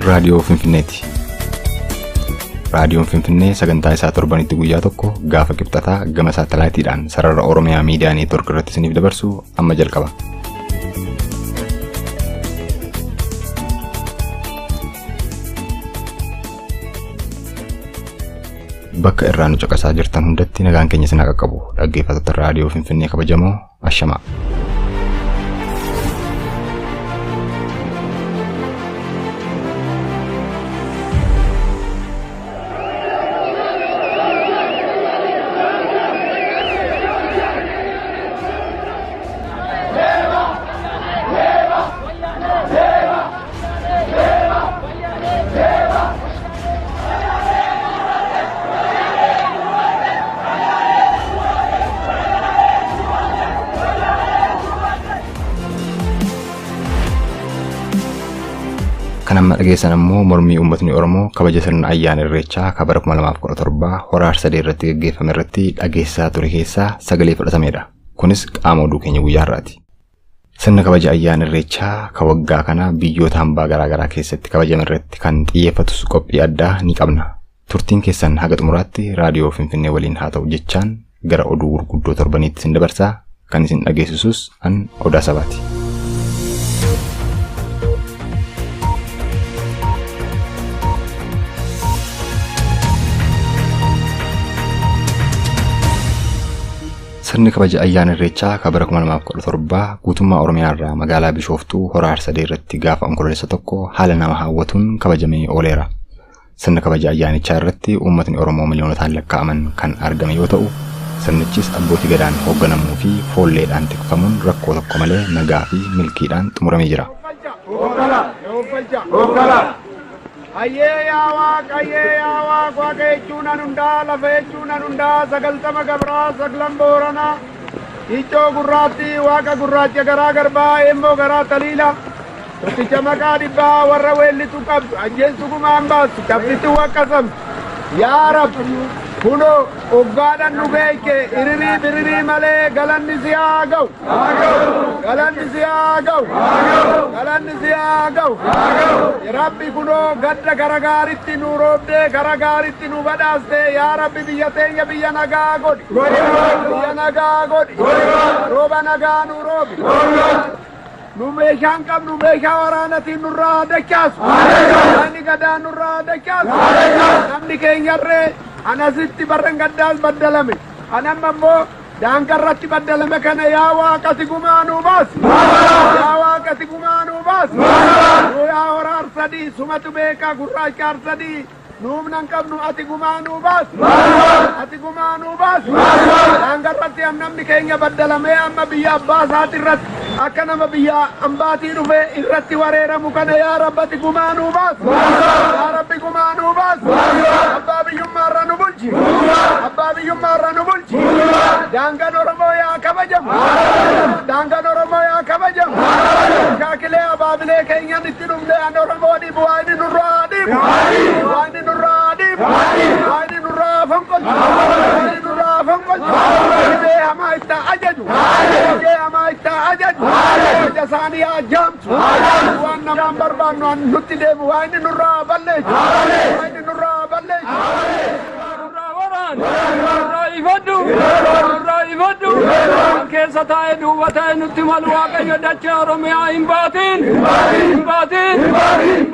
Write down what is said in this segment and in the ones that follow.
raadiyoo Finfinneeti. Raadiyoon Finfinnee sagantaa isaa torbanitti guyyaa tokko gaafa qibxataa gama saatalaayitiidhaan sarara Oromiyaa miidiyaa neetwork irratti isiniif dabarsu amma jalqaba. Bakka irraa nu caqasaa jirtan hundatti nagaan keenya isin qaqqabu. Dhaggeeffattoota raadiyoo Finfinnee kabajamoo ashamaa. Kanamma dhageessan ammoo mormii uummatni Oromoo kabaja sirna ayyaana Irreechaa kabara 2017 hora Arsadee irratti gaggeeffame irratti dhageessaa ture keessaa sagalee fudhatameedha. Kunis qaama oduu keenya guyyaa har'aati. Sirna kabaja ayyaana Irreechaa ka waggaa kana biyyoota hambaa garaa garaa keessatti kabajame irratti kan xiyyeeffatus qophii addaa ni qabna. Turtiin keessan haga xumuraatti raadiyoo Finfinnee waliin haa ta'u jechaan gara oduu gurguddoo torbaniitti isin dabarsaa kan isin dhageessisus an Odaa Sabaati. Sirni kabaja ayyaana Irreechaa kabara 2017 guutummaa Oromiyaa irraa magaalaa Bishooftuu hora Arsadee irratti gaafa onkololeessa tokko haala nama hawwatuun kabajamee ooleera. Sirna kabaja ayyaanichaa irratti uummatni Oromoo miliyoonotaan lakkaa'aman kan argame yoo ta'u, sirnichis abbootii gadaan hoogganamuu fi foolleedhaan tikfamuun rakkoo tokko malee nagaa fi milkiidhaan xumuramee jira. Ayyeeyaa Waaqa Waaqa jechuun hundaa lafa jechuun hundaa sagaltama gabraa saglan Booranaa Iccoo gurraatti Waaqa gurraacha garaa garbaa eemmoo garaa taliila tokkicha maqaa dhibbaa warra weellitu qabdu ajjeessu gumaan baasu cabsitti waqqasam yaa Rabbi kuno oggaadhan nu beeke iririi biririi malee galanni si haa ga'u galanni si haa ga'u galanni si haa ga'u Rabbi kuno gadda garagaaritti nu roobdee garagaaritti nu badhaaste yaa Rabbi biyya teenya biyya nagaa godhi biyya nagaa godhi rooba nagaa nu roobi nu meeshaan qabnu meeshaa waraanatiin nurraa dachaasu namni gadaa nurraa dachaasu namni keenyarree anasitti barren gaddaas baddalame anamma immoo daangarratti baddalame kana yaa Waaqati gumaanuu baasi yaa Waaqati gumaanuu baasi yaa hora Arsadii sumatu beekaa gurraacha Arsadii nuumnan qabnu ati gumaanuu baasi ati gumaanuu baasi daangarratti namni keenya baddalame amma biyya abbaa isaati irratti akka nama biyya ambaatii dhufe irratti wareeramu kana yaa Rabbati gumaanuu baasi yaa Rabbi gumaanuu baasi abbaa biyyummaarra nu bulchi abbaa biyyummaarra nu bulchi daangaan Oromoo yaa kabajamu daangaan Oromoo yaa kabajamu shaakilee abaabilee keenyan itti dhumne an Oromoo dhibu waayni nurraa dhibu waayni nurraa dhibu waayni nurraa fonqolchu waayni nurraa fonqolchu dhibee hamaa itti ajaju dhibee hamaa itti ajaju ija isaanii haa jaamtu waan namaan barbaannu nutti deemu waayni nurraa balleessu waayni nurraa balleessu Ifaddu keessa taa'ee duuba taa'ee nutti malu Waaqayyo dachee Oromiyaa hin baatiin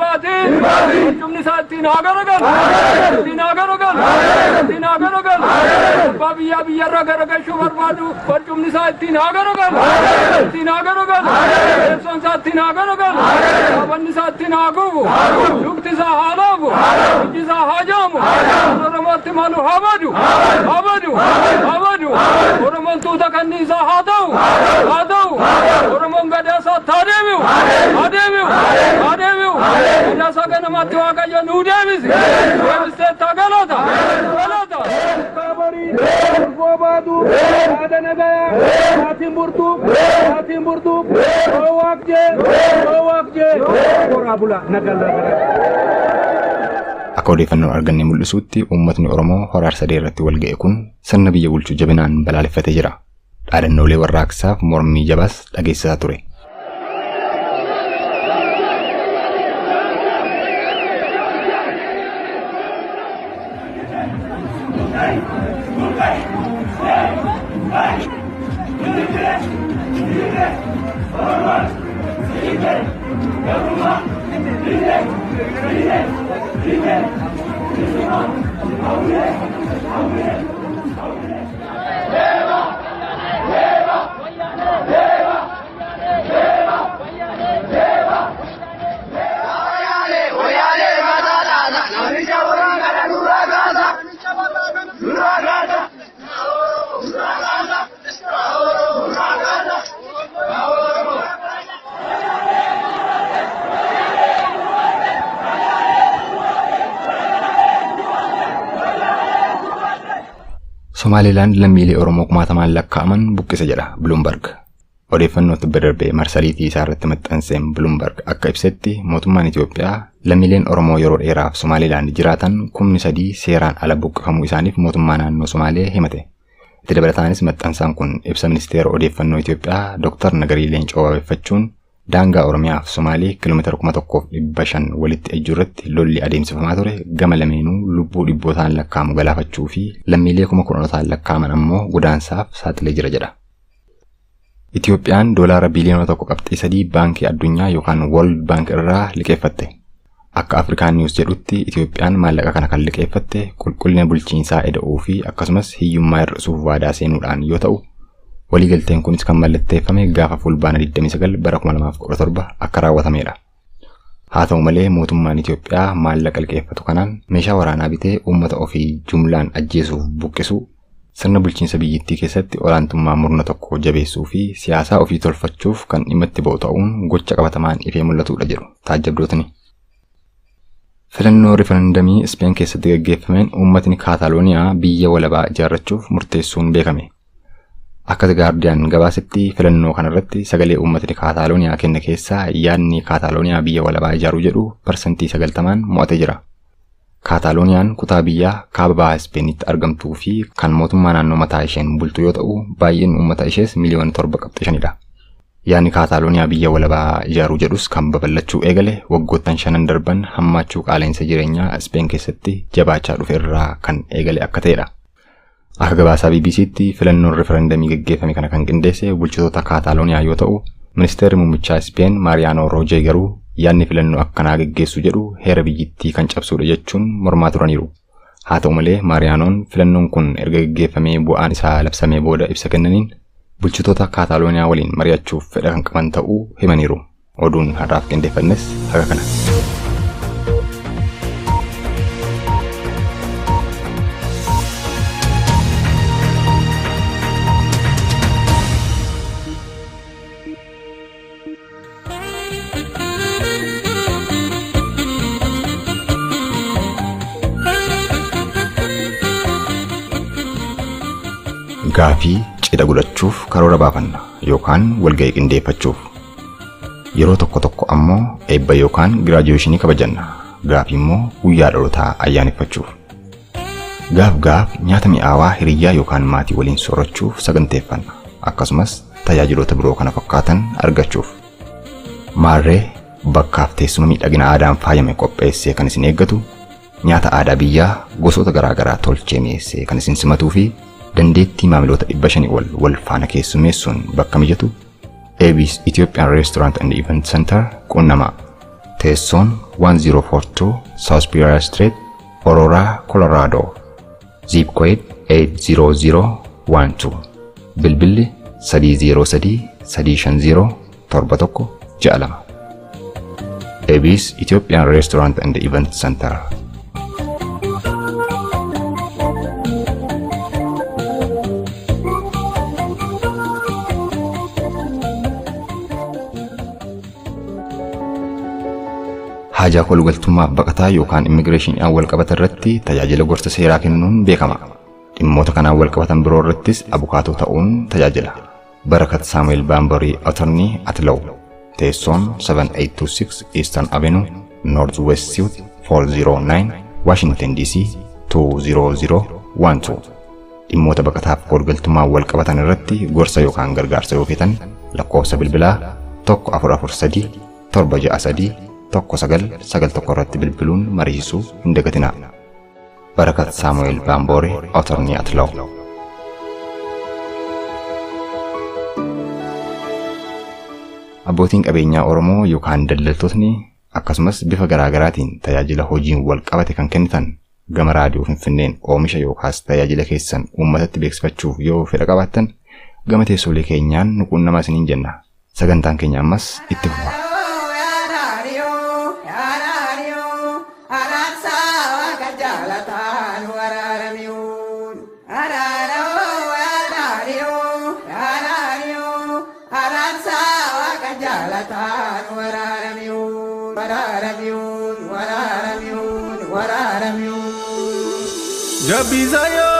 barcumni isaa ittiin haa garagalu abbaa biyyaa biyyarra garagalchuu barbaadu barcumni isaa ittiin haa garagalu eebsoon isaa ittiin haa garagalu qabanni isaa ittiin haa gubu lukti isaa haa loobu iji isaa haa jaamu Oromootti malu haa badu Oromoon tuuta kanniisaa haa ta'u Oromoon gadaa isaatti haa deebi'u gadaa isaa ganamaatti Waaqayyo nuu deebisteetta galata kaabarii urgoo baatu haada nagayaa haatiin burtuu oo waaqjee koraa bula nagalla Akka odeeffannoo argannee mul'isuutti uummatni Oromoo hora Arsadee irratti wal ga'e kun sirna biyya bulchuu jabinaan balaaleffatee jira. Dhaadannoolee warraaqsaaf mormii jabaas dhageessisaa ture. Somaliland lammiilee Oromoo kumaatamaan lakkaa'aman buqqisa jedha Bloomberg. Odeeffannoo tibbadarbee marsariitii isaa irratti maxxanseen Bloomberg akka ibsetti mootummaan Itoophiyaa lammiileen Oromoo yeroo dheeraaf Somaliland jiraatan 3,000 seeraan ala buqqifamuu isaaniif mootummaa naannoo Somaalee himate. Itti dabalataanis maxxansaan kun ibsa ministeera odeeffannoo Itoophiyaa Dr. Nagarii Leencoo wabeeffachuun daangaa Oromiyaa fi Somaalee kiiloomeetira 1,500 walitti ejjuurratti lolli adeemsifamaa ture gama lameenuu lubbuu dhibbootaan lakkaa'amu galaafachuu fi lammiilee 10,000 lakkaa'aman ammoo godaansaaf saaxilee jira jedha. Itoophiyaan doolaara biliyoona 1.3 baankii addunyaa yookaan World Bank irraa liqeeffatte. Akka Afrikaan News jedhutti Itoophiyaan maallaqa kana kan liqeeffatte qulqullina bulchiinsaa eda'uu fi akkasumas hiyyummaa hir'isuuf waadaa seenuudhaan yoo ta'u, waliigalteen kunis kan mallatteeffame gaafa fulbaana 29 bara 2017 akka raawwatamedha. Haa ta'u malee mootummaan Itoophiyaa maallaqa liqeeffatu kanaan meeshaa waraanaa bitee uummata ofii jumlaan ajjeesuuf buqqisuu, sirna bulchiinsa biyyattii keessatti olaantummaa murna tokko jabeessuu fi siyaasaa ofii tolfachuuf kan dhimma itti ba'u ta'uun gocha qabatamaan ifee mul'atudha jedhu taajjabdootni. Filannoo riifarandamii Speen keessatti gaggeeffameen uummatni Kaataalooniyaa biyya walabaa ijaarrachuuf murteessuun beekame. Akka The Guardian gabaasetti filannoo kanarratti sagalee uummatni Kaataalooniyaa kenne keessaa yaadni Kaataalooniyaa biyya walabaa ijaaruu jedhu parsantii 90 mo'atee jira. Kaataalooniyaan kutaa biyyaa kaaba bahaa Ispeenitti argamtuu fi kan mootummaa naannoo mataa isheen bultu yoo ta'u, baay'een uummata ishees miliyoona 7.5dha. Yaadni Kaataalooniyaa biyya walabaa ijaaruu jedhus kan babal'achuu eegale waggoottan 5 darban hammaachuu qaala'insa jireenyaa Speen keessatti jabaachaa dhufe irraa kan eegale akka ta'edha. Akka gabaasaa BBCtti filannoon riifarandamii gaggeeffame kana kan qindeesse bulchitoota Kaataalooniyaa yoo ta'u, ministeerri muummichaa Speen Mariano Rajoy garuu yaadni filannoo akkanaa gaggeessu jedhu heera biyyattii kan cabsudha jechuun mormaa turaniiru. Haa ta'u malee Marianoon filannoon kun erga gaggeeffamee bu'aan isaa labsamee booda ibsa kennaniin bulchitoota Kaataalooniyaa waliin mari'achuuf fedha kan qaban ta'uu himaniiru. Oduun har'aaf qindeeffannes haga kana. Gaafii cidha godhachuuf karoora baafanna yookaan walga'ii qindeeffachuuf. Yeroo tokko ammoo eebba yookaan giraajuweeshinii kabajanna. Gaafii immoo guyyaa dhalootaa ayyaaneffachuuf. Gaaf nyaata mi'aawaa hiriyaa yookaan maatii waliin soorachuuf saganteeffanna. Akkasumas tajaajiloota biroo kana fakkaatan argachuuf. Maarree bakkaaf teessuma miidhagina aadaan faayame qopheessee kan isin eeggatu, nyaata aadaa biyyaa gosoota garaagaraa tolchee mi'eessee kan isin simatuu fi dandeettii maamiloota 500 wal faana keessummeessuun bakka mijatu Abis Ethiopian Restaurant and Event Center quunnamaa. Teessoon 1042 South Peoria Street, Aurora, Colorado. Zip code 80012. Bilbilli 303-350-7162. Abis Ethiopian Restaurant and Event Center. Haajaa kolgaltummaa baqataa yookaan immigireeshinii wal qabatan irratti tajaajila gorsa seeraa kennuun beekama. Dhimmoota kanaan wal qabatan biroo irrattis abukaatoo ta'uun tajaajila. Barakat Samuel Bambury Attorney at Law. Teessoon 7826 Eastern Avenue, Northwest Suite 409, Washington DC 20012. Dhimmoota baqataaf kolgaltummaa wal qabatan irratti gorsa yookaan gargaarsa yoo feetan lakkoofsa bilbilaa 1443 763 1991 irratti bilbiluun mariisisuu hin dagatinaa. Barakat Samuel Bambore, attorney at law. Abbootiin qabeenyaa Oromoo yookaan daldaltootni akkasumas bifa garaagaraatiin tajaajila hojiin wal qabate kan kennitan gama raadiyoo Finfinneen oomisha yookaas tajaajila keessan uummatatti beeksifachuuf yoo fedha qabaattan gama teessoolee keenyaan nu quunnamaa isiniin jenna. Sagantaan keenya ammas itti fufa. Jabizayo,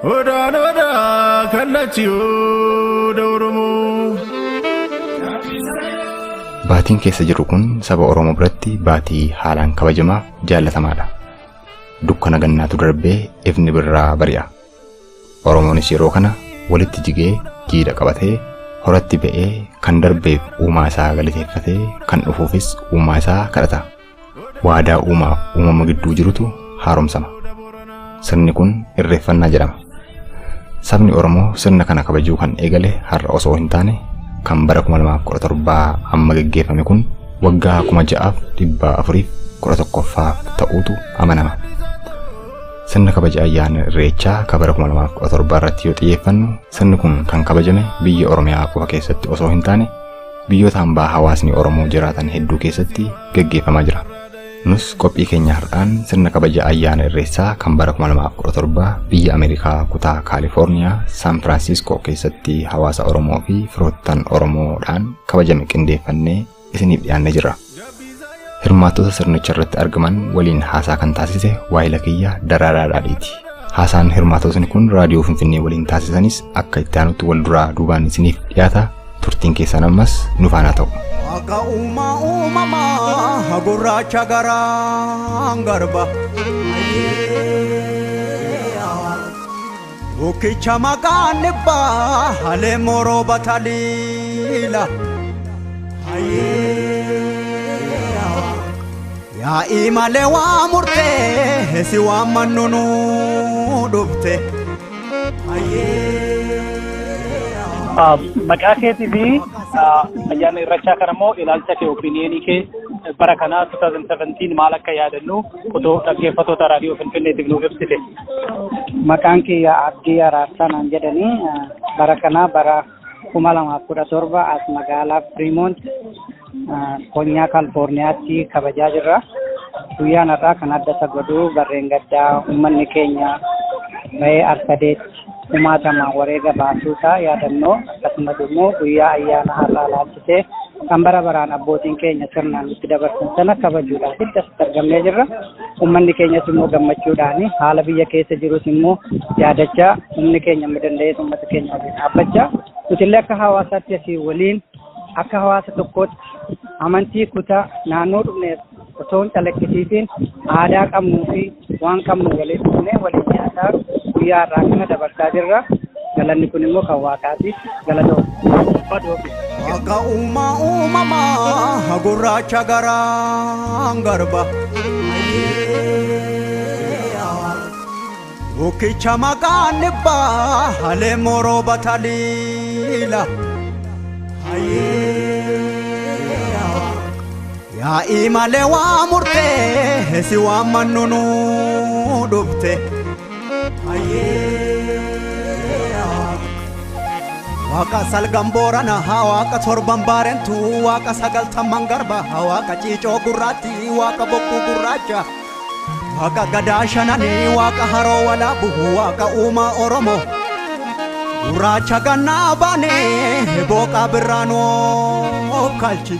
oda kanachiyo Oromo. Baatiin keessa jiru kun saba Oromoo biratti baatii haalaan kabajamaa jaallatamaadha. Dukkana gannaatu darbee ifni birraa bari'a. Oromoonis yeroo kana walitti jigee jiidha qabatee horatti ba'ee kan darbeef uumaa isaa galateeffatee kan dhufuufis uumaa isaa kadhata. Waadaa uumama gidduu jirutu haaromsama. Sirni kun irreeffannaa jedhama. Sabni Oromoo sirna kana kabajuu kan eegale har'a osoo hin taane kan bara 2017 amma geggeeffame kun waggaa 6411 ta'uutu amanama. Sirna kabaja ayyaana Irreechaa kan bara 2017 irratti yoo xiyyeeffannu sirni kun kan kabajame biyya Oromiyaa qofa keessatti osoo hin taane biyyoota hambaa hawaasni Oromoo jiraatan hedduu keessatti geggeeffamaa jira. Nus qophii keenya har'aan sirna kabaja ayyaana Irreessaa kan bara 2017 biyya Ameerikaa kutaa Kaalifoorniyaa San Francisco keessatti hawaasa Oromoo fi firoottan Oromoodhaan kabajame qindeeffannee isiniif dhiyaannee jirra. Hirmaattota sirnicha irratti argaman waliin haasaa kan taasise waahila kiyya Daraaraa Dhaadhiiti. Haasaan hirmaattotni kun raadiyoo Finfinnee waliin taasisanis akka itti aanutti wal duraa duubaan isiniif dhiyaata. Turtiin keessan ammas nu faana ta'u. Waaqa uumamaa gurraacha garaan garba Bukkicha maqaan dhibbaa halee moroo bataliila Yaa'ii malee waa murtee si waan mannunuu dhufte Maqaa keetii fi ayyaana Irreechaa kana immoo ilaalcha kee opiniyoonii kee bara kanaa 2017 maal akka yaadannu otoo dhaggeeffattoota raadiyoo Finfinneetiif nuuf ibsite. Maqaan kiyya Abdii Araarsaa naan jedhanii bara kanaa bara 2017 as magaalaa Fremont konyaa Kaalifoorniyaatti kabajaa jirra. Guyyaan har'aa kan adda isa godhu barreen gaddaa uummanni keenya ba'ee arsadeetti kumaatama wareega baasuusaa yaadannoo akkasumas immoo guyyaa ayyaana har'aa laalchisee kan bara baraan abbootiin keenya sirnaan itti dabarsan sana kabajuudhaaf itti asitti argamnee jirra. Uummanni keenyas immoo gammachuudhaan haala biyya keessa jirus immoo yaadachaa humni keenya danda'ee uummata keenya waliin dhaabbachaa nutillee akka hawaasaatti asii waliin akka hawaasa tokkootti amantii kutaa naannoo dhufneef osoo hin calaqqisiisin aadaa qabnuu fi waan qabnu waliin dhufnee waliin nyaataa guyyaa har'aa kana dabarsaa jirra. Galanni kun immoo kan Waaqaatiif galatoomna. Waaqa uumamaa gurraacha garaan garba Bukkicha maqaan dhibbaa halee moroo bataliila Yaa'ii malee waa murtee si waan mannunuu dhufte Waaqa salgan boorana waaqa torban baarentu waaqa sagaltamman garba waaqa ciicoo gurraatti waaqa bokkuu gurraacha waaqa gadaa shananii waaqa haroo walaabu waaqa uumaa Oromoo gurraacha gannaa baanee booqaa birraanoo kalchi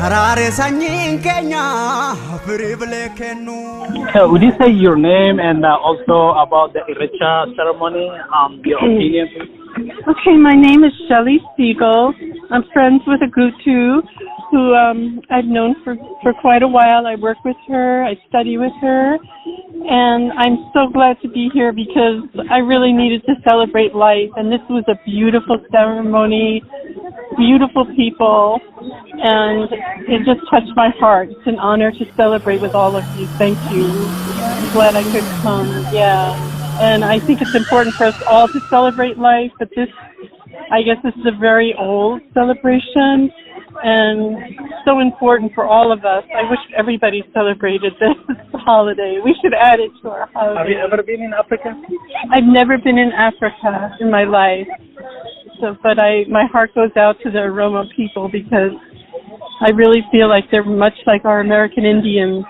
Daraare sanyiin keenya firii bilee kennu. Would you say your name and also about the Irrecha ceremony, your opinion? Okay, my name is Shelley Siegel. I'm friends with a Gutu who I've known for quite a while. I work with her, I study with her, and I'm so glad to be here because I really needed to celebrate life, and this was a beautiful ceremony. beautiful people, and it just touched my heart. It's an honor to celebrate with all of you. Thank you. I'm glad I could come. Yeah. And I think it's important for us all to celebrate life, but I guess this is a very old celebration and so important for all of us. I wish everybody celebrated this holiday. We should add it to our holiday. Have you ever been in Africa? I've never been in Africa in my life. But my heart goes out to the Oromo people because I really feel like they're much like our American Indians.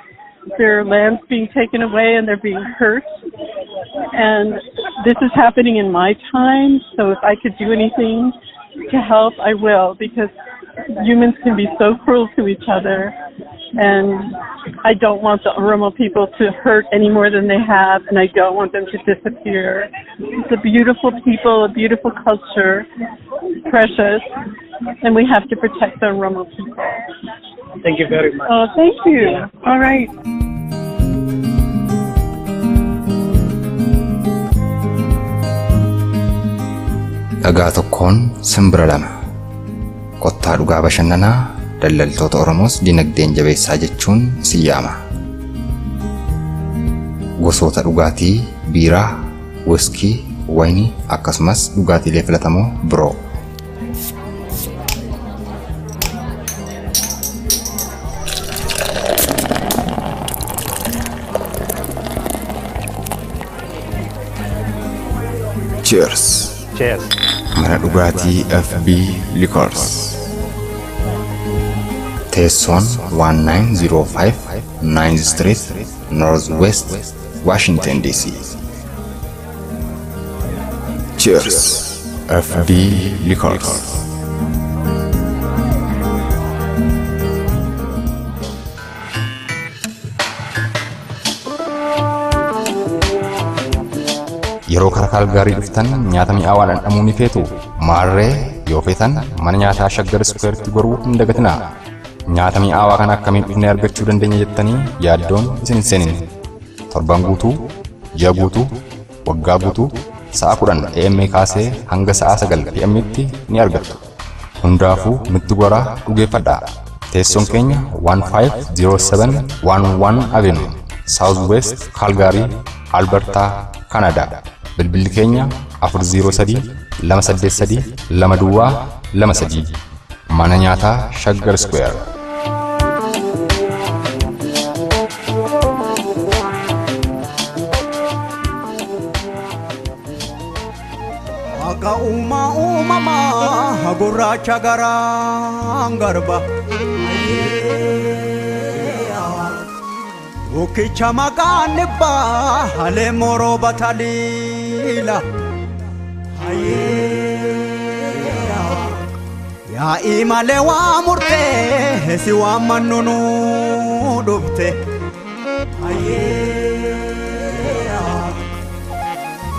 Their land's being taken away and they're being hurt. And this is happening in my time, so if I could do anything to help, I will, because humans can be so cruel to each other. And I don't want the Oromo people to hurt any more than they have, and I don't want them to disappear. It's a beautiful people, a beautiful culture, precious, and we have to protect the Oromo people. Thank you very much. Oh, thank you. All right. Dhagaa tokkoon simbira lama. Kottaa dhugaa bashannanaa daldaltoota Oromoos dinagdeen jabeessaa jechuun siyyaama. Gosoota dhugaatii biiraa, wiskii, wayinii akkasumas dhugaatiilee filatamoo biroo. Cheers. Cheers. Mana dhugaatii FB Liquors. Teessoon 1905 9th Street, Northwest, Washington, D.C. Cheers. FB Liquors. Yeroo karaa gaarii dhuftan nyaata mi'aawaan dhandhamuu ni feetu. Maarree yoo feetan mana nyaataa Shaggar Squaretti goruu hin dagatinaa. Nyaata mi'aawaa kana akkamiin dhufnee argachuu dandeenya jettanii yaaddoon isin hin seenin. Torban guutuu, ji'a guutuu, waggaa guutuu, sa'a 10 AM kaasee hanga sa'a 9 PM'tti ni argattu. Hundaafuu nutti goraa dhugeeffadhaa. Teessoon keenya 150711 Avenue, Southwest Calgary, Alberta, Canada. Bilbilli keenya 403-283-2223. Mana nyaataa Shaggar Square. Waaqa uumamaa gurraacha garaan garba. Ukicha maqaan dhibbaa halee moroo bataliila. Yaa'ii malee waa murtee si waan mannunu dhufte.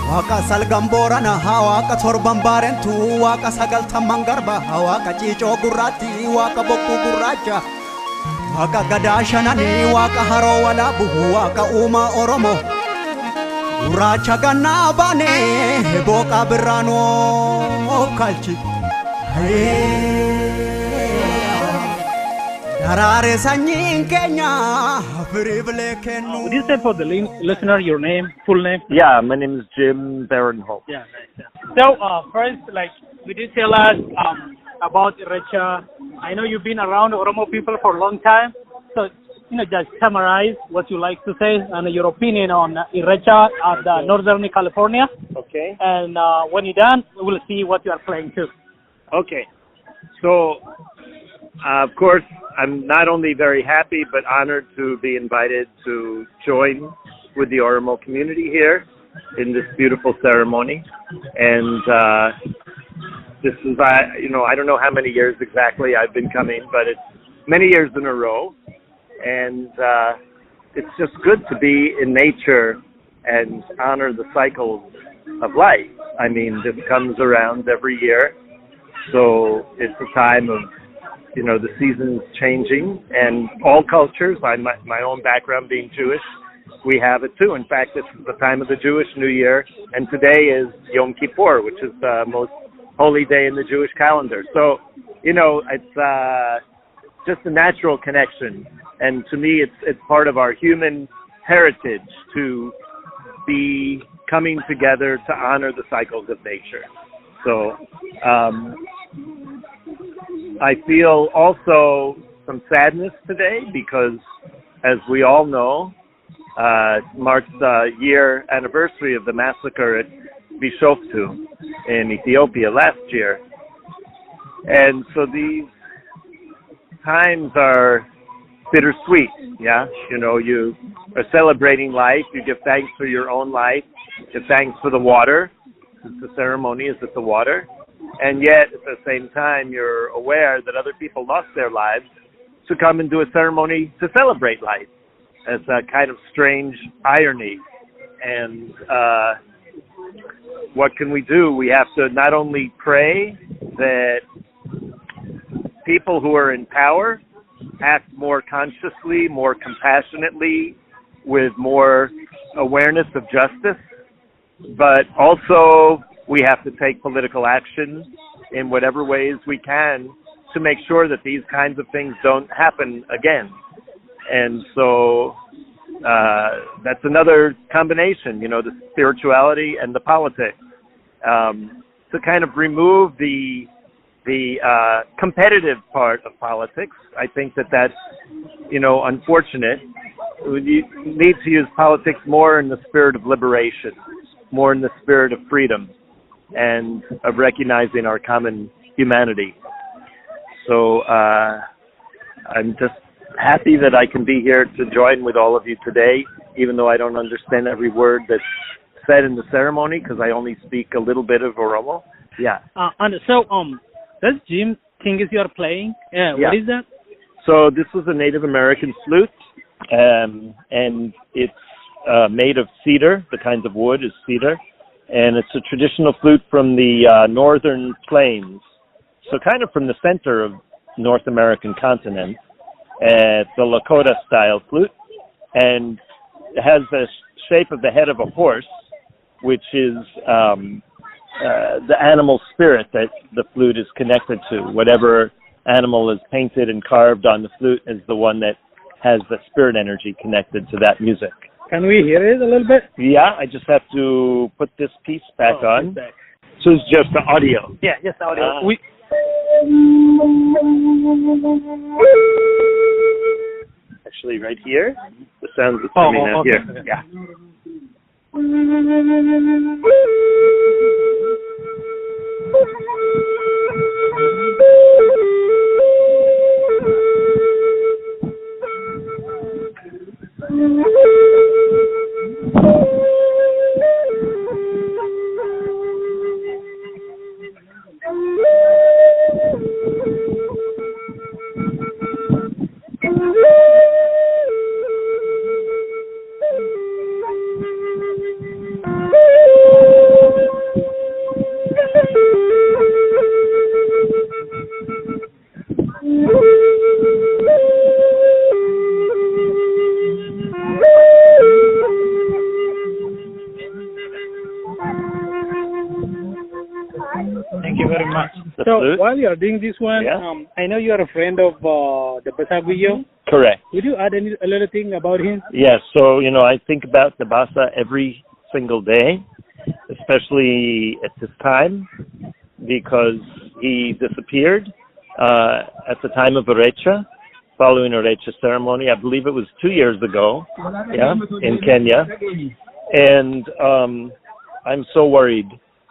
Waaqa salgan boorana waaqa torban baarentu waaqa sagaltamman garba waaqa ciicoo gurraatti waaqa bokkuu gurraacha. Waaqa gadaa shananii waaqa haroo walaabu waaqa uumaa Oromoo. Gurraacha gannaa baanee booqaa birraanoo kalchi. Daraare sanyiin keenya firibilee kennu. Would you say for the listener your name, full name? Yeah, my name is Jim Barinholtz. Yeah, nice. So first, would you tell us about Irrecha? I know you've been around Oromo people for a long time, so just summarize what you like to say and your opinion on Irrecha at Northern California. Okay. And when you're done, we'll see what you are playing too. Okay. So, of course, I'm not only very happy but honored to be invited to join with the Oromo community here in this beautiful ceremony. And this is, I don't know how many years exactly I've been coming, but it's many years in a row. And it's just good to be in nature and honor the cycles of life. I mean, this comes around every year. So it's a time of, the seasons changing, and all cultures, my own background being Jewish, we have it too. In fact, it's the time of the Jewish New Year, and today is Yom Kippur, which is the most holy day in the Jewish calendar. So it's just a natural connection. And to me, it's part of our human heritage to be coming together to honor the cycles of nature. So I feel also some sadness today because, as we all know, marks the year anniversary of the massacre at Bishoftu in Ethiopia last year. And so these times are bittersweet, yeah? You are celebrating life, you give thanks for your own life, give thanks for the water, since the ceremony is at the water, and yet at the same time you're aware that other people lost their lives to come and do a ceremony to celebrate life. It's a kind of strange irony. And what can we do? We have to not only pray that people who are in power act more consciously, more compassionately, with more awareness of justice, but also we have to take political action in whatever ways we can to make sure that these kinds of things don't happen again. And so that's another combination, the spirituality and the politics, to kind of remove the competitive part of politics. I think that's, unfortunate. We need to use politics more in the spirit of liberation, more in the spirit of freedom, and of recognizing our common humanity. So I'm just happy that I can be here to join with all of you today, even though I don't understand every word that's said in the ceremony, because I only speak a little bit of Oromo. Yeah. And so, this Jim thing is you are playing? Yeah. What is that? So this was a Native American flute, and it's made of cedar. The kinds of wood is cedar, and it's a traditional flute from the northern plains, so kind of from the center of North American continent. It's a Lakota-style flute, and it has the shape of the head of a horse, which is the animal spirit that the flute is connected to. Whatever animal is painted and carved on the flute is the one that has the spirit energy connected to that music. Can we hear it a little bit? Yeah, I just have to put this piece back on. So it's just the audio. Yeah, just the audio. Actually, right here, the sound is coming out here. Yeah. Thank you very much. So while you are doing this one, I know you are a friend of the Basaguillo. Correct. Would you add a little thing about him? Yes. So, I think about the Basa every single day, especially at this time, because he disappeared at the time of Irrecha, following Irrecha ceremony. I believe it was 2 years ago, in Kenya. And I'm so worried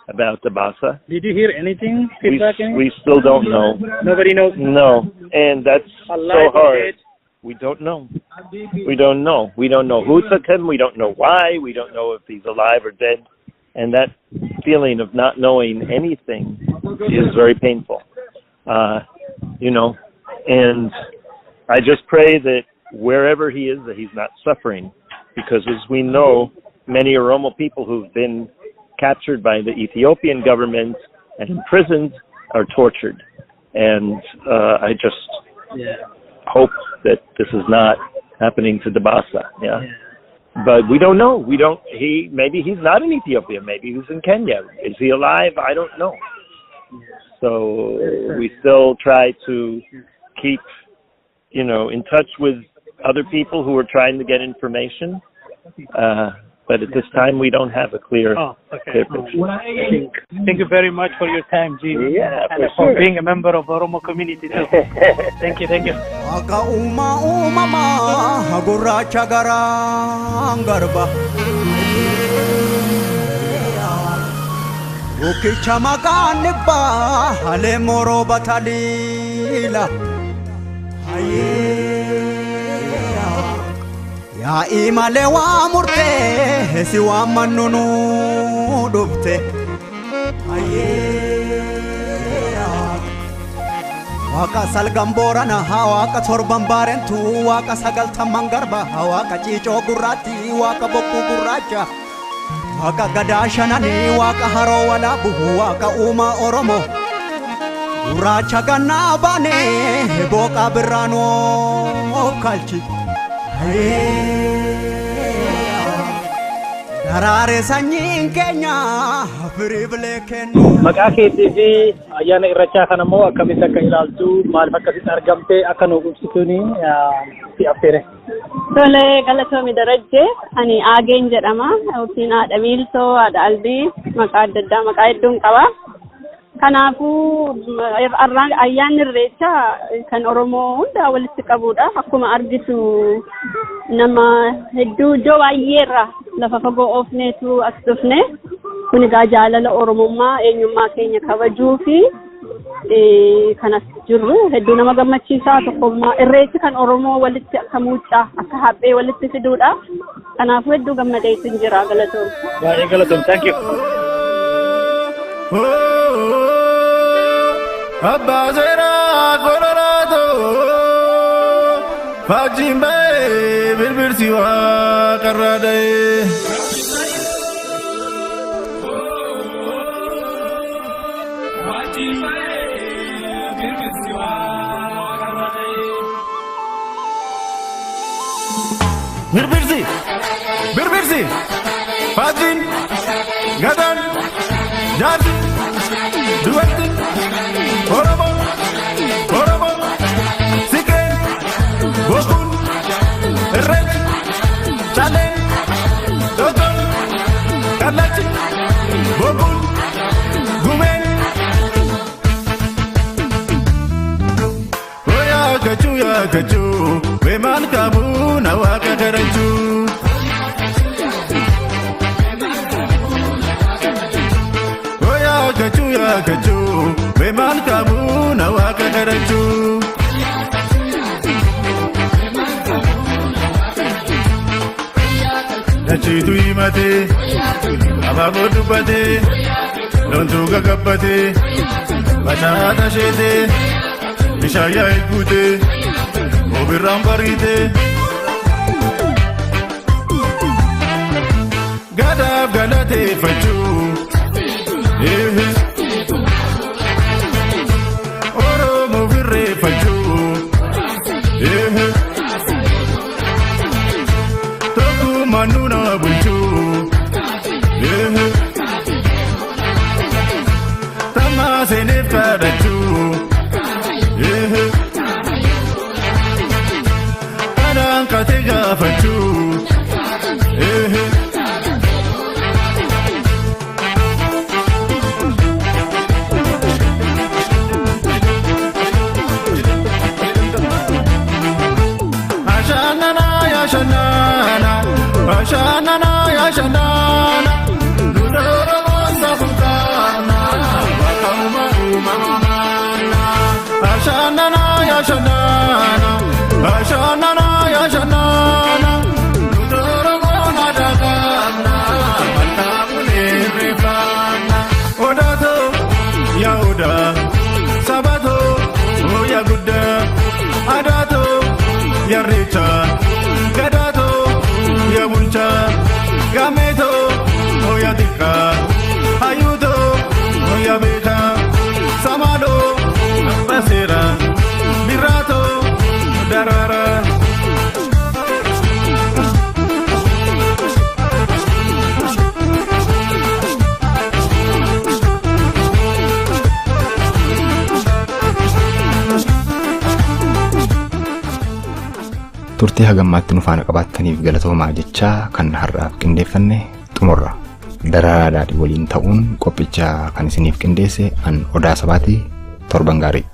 about the Basa. Did you hear anything? We still don't know. Nobody knows? No. And that's so hard. We don't know. We don't know. We don't know who took him. We don't know why. We don't know if he's alive or dead. And that feeling of not knowing anything is very painful. And I just pray that wherever he is, that he's not suffering. Because as we know, many Oromo people who've been captured by the Ethiopian government and imprisoned are tortured. And I just hope that this is not happening to the Basa. But we don't know. Maybe he's not in Ethiopia. Maybe he's in Kenya. Is he alive? I don't know. So we still try to keep, in touch with other people who are trying to get information. But at this time, we don't have a clear picture. Thank you very much for your time, G. Yeah, and for being a member of Oromo community too. Thank you. Waaqa uumamaa gurraacha garaan garba. Ukicha maqaan dhibbaa halee moroo bataliila. Yaa imalee waa murtee si waan mannunu dhufte. Waaqa salgamboorana waaqa torban baarentu waaqa sagaltamman garba waaqa ciicoo gurraatti waaqa bokkuu gurraacha. Waaqa gadaa shanani waaqa haroo walaabu waaqa uumaa Oromoo. Gurraacha gannaa baanee booqaa birraanoo kalchi. Daraare sanyiin keenya firibilee kennu. Maqaa keetii fi ayyaana irrachaa kana immoo akkamitti akka ilaaltu maaliif akkasitti argamte akka nu ibsituuni si affeere. Tole galatoomi darajjee ani Aageen jedhama yookiin haadha Miiltoo haadha Albii maqaa adda addaa maqaa hedduun qaba. Kanaafuu ayyaanni Irreechaa kan Oromoo hunda walitti qabudha. Akkuma argitu nama hedduu iddoo baay'eerra lafa fagoo oofneetu as dhufne. Kun egaa jaalala Oromummaa eenyummaa keenya kabajuu fi kanas jirru hedduu nama gammachiisaa tokkummaa Irreechi kan Oromoo walitti akka muuccaa akka haphee walitti fiduudha. Kanaafuu hedduu gammadeetu jira galatoom. Baay'ee galatoom. Thank you. Abba Zera Colorado Fajimbe Bilbirsiwa Karade Birbirsi Fajin Gadan Jardi Duarte Oromo Sikhe Bokun Irrecha Chale Dodon Kalachi Bokun Gumen Ya gachu Weman kamu na Waaqa garanchu Ya gachu Weman kamu na Waaqa garanchu Nachitu imate Abago dubate Lontu gagabate Batata shete Mishaya ikute Obiram barite Gadab galate fachu Oromo virre fachu Toku manuna bunchu Tama senefta dachu Kadang katiga fachu Ashanana ya shanana Nudoro monsa futana Wakauma umamana Ashanana ya shanana Ashanana ya shanana Nudoro mona dagana Matamune refana Odato ya oda Sabato ya gudda Adato ya Irrecha Gadato ya buncha gameto oya tika ayudo oya beta samado basera mirato darara turtii hagammaatti nu faana qabattaniif galatoomaa jechaa kan har'aaf qindeeffanne xumurra. Daraaraa daadhii waliin ta'uun qophicha kan isiniif qindeesse an Odaa Sabaatii torban gaarii.